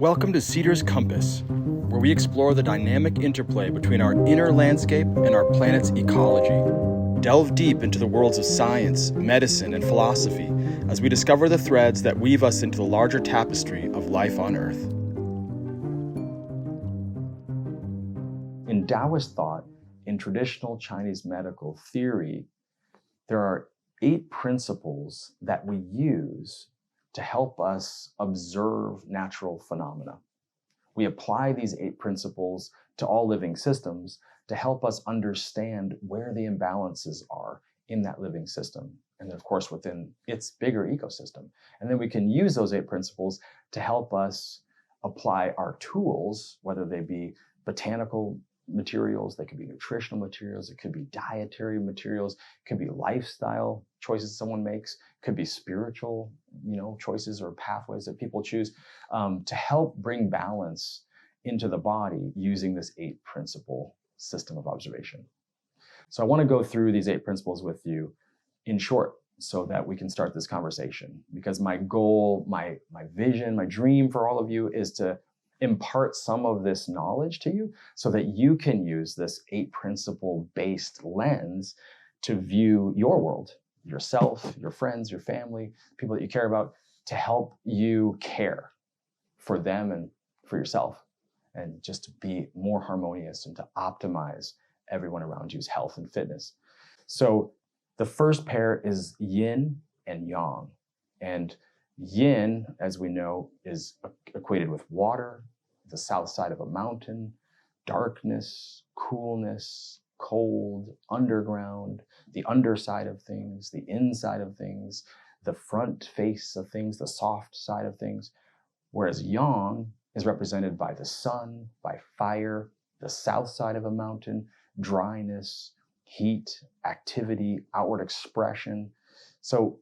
Welcome to Cedar's Compass, where we explore the dynamic interplay between our inner landscape and our planet's ecology. Delve deep into the worlds of science, medicine, and philosophy as we discover the threads that weave us into the larger tapestry of life on Earth. In Taoist thought, in traditional Chinese medical theory, there are 8 principles that we use to help us observe natural phenomena. We apply these 8 principles to all living systems to help us understand where the imbalances are in that living system, and then of course within its bigger ecosystem. And then we can use those 8 principles to help us apply our tools, whether they be botanical materials, they could be nutritional materials, it could be dietary materials, it could be lifestyle choices someone makes, could be spiritual, choices or pathways that people choose to help bring balance into the body using this 8 principle system of observation. So I want to go through these 8 principles with you in short so that we can start this conversation, because my goal, my vision, my dream for all of you is to impart some of this knowledge to you so that you can use this 8 principle based lens to view your world, yourself, your friends, your family, people that you care about, to help you care for them and for yourself, and just to be more harmonious and to optimize everyone around you's health and fitness. So the first pair is yin and yang. And yin, as we know, is equated with water, the south side of a mountain, darkness, coolness, cold, underground, the underside of things, the inside of things, the front face of things, the soft side of things. Whereas yang is represented by the sun, by fire, the south side of a mountain, dryness, heat, activity, outward expression. So,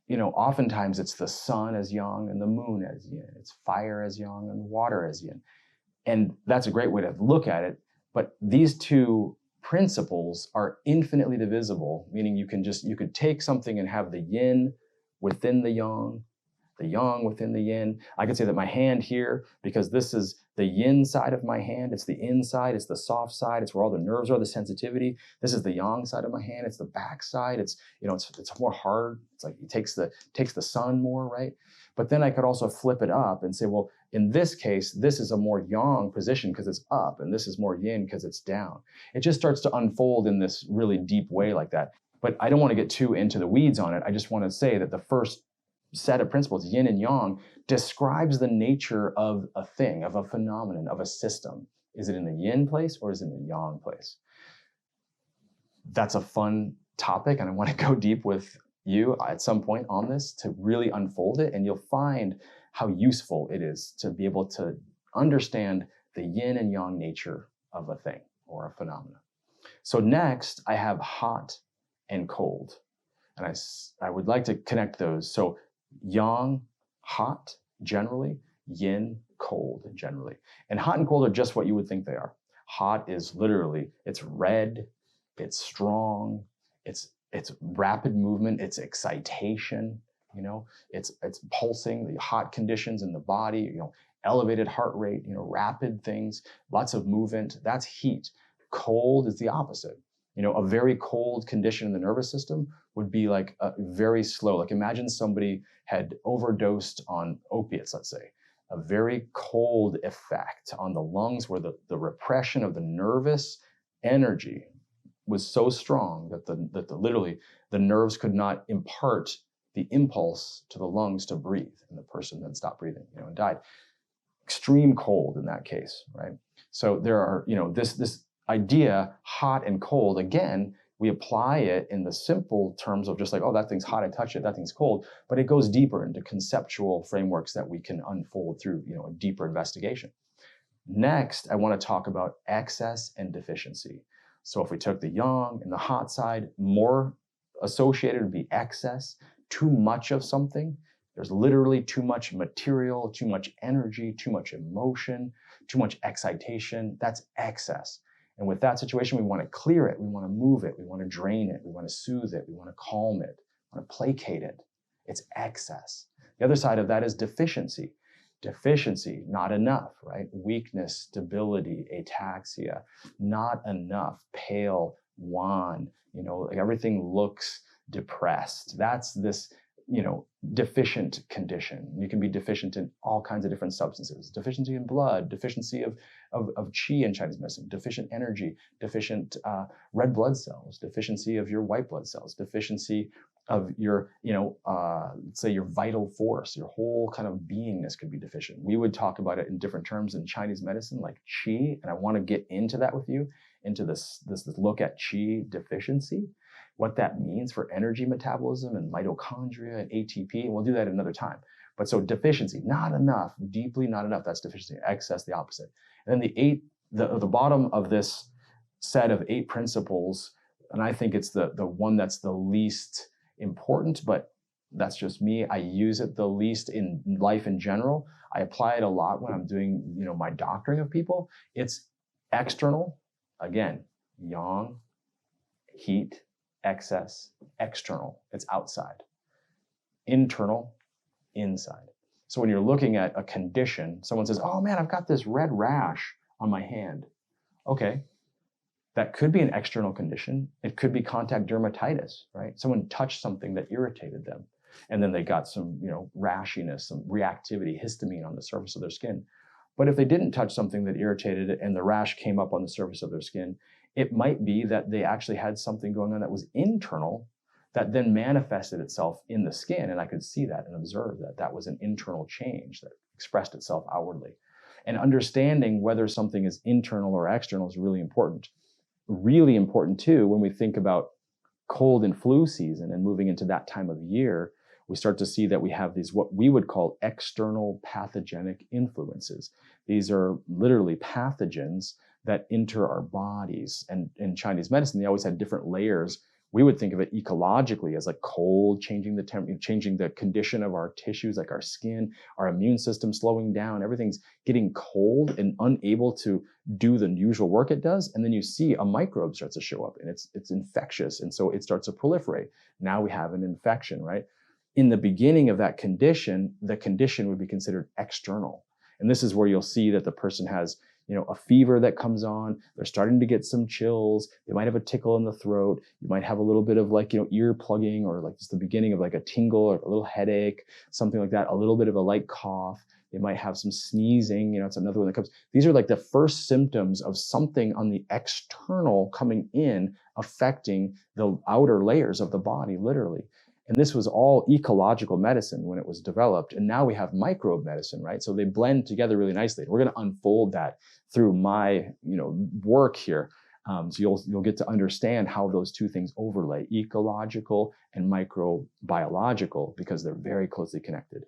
oftentimes it's the sun as yang and the moon as yin. It's fire as yang and water as yin. And that's a great way to look at it. But these 2 principles are infinitely divisible, meaning you could take something and have the yin within the yang within the yin. I could say that my hand here, because this is the yin side of my hand, it's the inside, it's the soft side, it's where all the nerves are, the sensitivity. This is the yang side of my hand, it's the back side, it's more hard, it's like it takes the sun more, right? But then I could also flip it up and say, well, in this case, this is a more yang position because it's up, and this is more yin because it's down. It just starts to unfold in this really deep way like that. But I don't want to get too into the weeds on it. I just want to say that the first set of principles, yin and yang, describes the nature of a thing, of a phenomenon, of a system. Is it in the yin place or is it in the yang place? That's a fun topic, and I want to go deep with you at some point on this to really unfold it, and you'll find how useful it is to be able to understand the yin and yang nature of a thing or a phenomena. So next, I have hot and cold, and I would like to connect those. So yang, hot, generally, yin, cold, generally. And hot and cold are just what you would think they are. Hot is literally, it's red, it's strong, it's rapid movement, it's excitation, it's pulsing, the hot conditions in the body, elevated heart rate, rapid things, lots of movement, that's heat. Cold is the opposite. A very cold condition in the nervous system would be like a very slow, like imagine somebody had overdosed on opiates, let's say. A very cold effect on the lungs where the repression of the nervous energy was so strong that literally the nerves could not impart the impulse to the lungs to breathe, and the person then stopped breathing, and died. Extreme cold in that case, right? So there are, this idea, hot and cold, again, we apply it in the simple terms of just like, oh, that thing's hot, I touch it, that thing's cold, but it goes deeper into conceptual frameworks that we can unfold through, a deeper investigation. Next, I want to talk about excess and deficiency. So if we took the yang and the hot side, more associated would be excess, too much of something. There's literally too much material, too much energy, too much emotion, too much excitation. That's excess. And with that situation, we want to clear it. We want to move it. We want to drain it. We want to soothe it. We want to calm it. We want to placate it. It's excess. The other side of that is deficiency. Deficiency, not enough, right? Weakness, debility, ataxia, not enough, pale, wan, like everything looks depressed. That's this, deficient condition. You can be deficient in all kinds of different substances. Deficiency in blood, deficiency of qi in Chinese medicine, deficient energy, deficient red blood cells, deficiency of your white blood cells, deficiency of your, let's say your vital force, your whole kind of beingness could be deficient. We would talk about it in different terms in Chinese medicine, like qi, and I want to get into that with you, into this look at qi deficiency, what that means for energy metabolism and mitochondria and ATP, and we'll do that another time. But so deficiency, not enough, deeply not enough, that's deficiency. Excess, the opposite. And then the bottom of this set of 8 principles, and I think it's the one that's the least important, but that's just me. I use it the least in life in general. I apply it a lot when I'm doing, my doctoring of people. It's external, again, yang, heat, excess, external, it's outside. Internal, inside. So when you're looking at a condition, someone says, oh man, I've got this red rash on my hand. Okay, that could be an external condition. It could be contact dermatitis, right? Someone touched something that irritated them, and then they got some, rashiness, some reactivity, histamine on the surface of their skin. But if they didn't touch something that irritated it and the rash came up on the surface of their skin, it might be that they actually had something going on that was internal that then manifested itself in the skin. And I could see that and observe that that was an internal change that expressed itself outwardly. And understanding whether something is internal or external is really important. Really important too, when we think about cold and flu season and moving into that time of year, we start to see that we have these, what we would call external pathogenic influences. These are literally pathogens that enter our bodies. And in Chinese medicine, they always had different layers. We would think of it ecologically as like cold, changing the temperature, changing the condition of our tissues, like our skin, our immune system slowing down. Everything's getting cold and unable to do the usual work it does. And then you see a microbe starts to show up and it's infectious. And so it starts to proliferate. Now we have an infection, right? In the beginning of that condition, the condition would be considered external. And this is where you'll see that the person has, a fever that comes on, they're starting to get some chills, they might have a tickle in the throat, you might have a little bit of ear plugging or like just the beginning of like a tingle or a little headache, something like that, a little bit of a light cough, they might have some sneezing, it's another one that comes. These are like the first symptoms of something on the external coming in, affecting the outer layers of the body, literally. And this was all ecological medicine when it was developed. And now we have microbe medicine, right? So they blend together really nicely. We're going to unfold that through my, work here. So you'll get to understand how those two things overlay, ecological and microbiological, because they're very closely connected.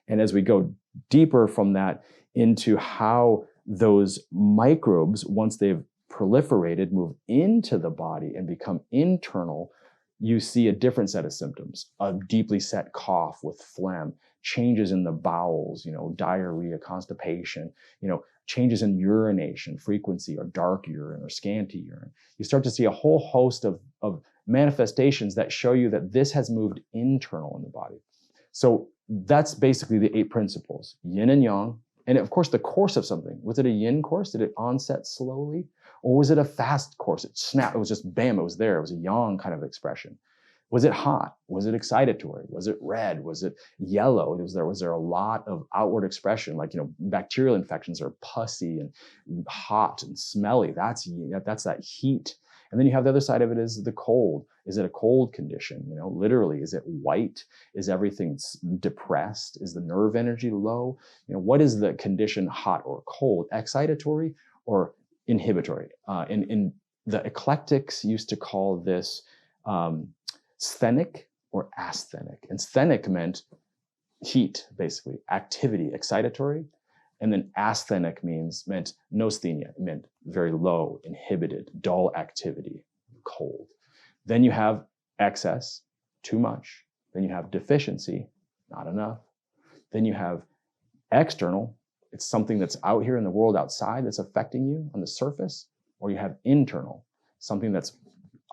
And as we go deeper from that into how those microbes, once they've proliferated, move into the body and become internal, you see a different set of symptoms, a deeply set cough with phlegm, changes in the bowels, diarrhea, constipation, changes in urination frequency or dark urine or scanty urine. You start to see a whole host of manifestations that show you that this has moved internal in the body. So that's basically the 8 principles, yin and yang. And of course, the course of something. Was it a yin course? Did it onset slowly? Or was it a fast course? It snapped, it was just bam, it was there. It was a yang kind of expression. Was it hot? Was it excitatory? Was it red? Was it yellow? Was there a lot of outward expression? Like, bacterial infections are pussy and hot and smelly. That's that heat. And then you have the other side of it is the cold. Is it a cold condition? Literally, is it white? Is everything depressed? Is the nerve energy low? What is the condition, hot or cold? Excitatory or inhibitory? In the eclectics used to call this sthenic or asthenic. And sthenic meant heat, basically, activity, excitatory. And then asthenic meant neusthenia, it meant very low, inhibited, dull activity, cold. Then you have excess, too much. Then you have deficiency, not enough. Then you have external, it's something that's out here in the world outside that's affecting you on the surface. Or you have internal, something that's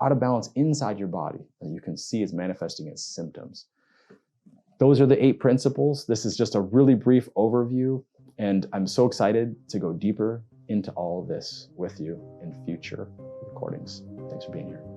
out of balance inside your body that you can see is manifesting as symptoms. Those are the 8 principles. This is just a really brief overview. And I'm so excited to go deeper into all of this with you in future recordings. Thanks for being here.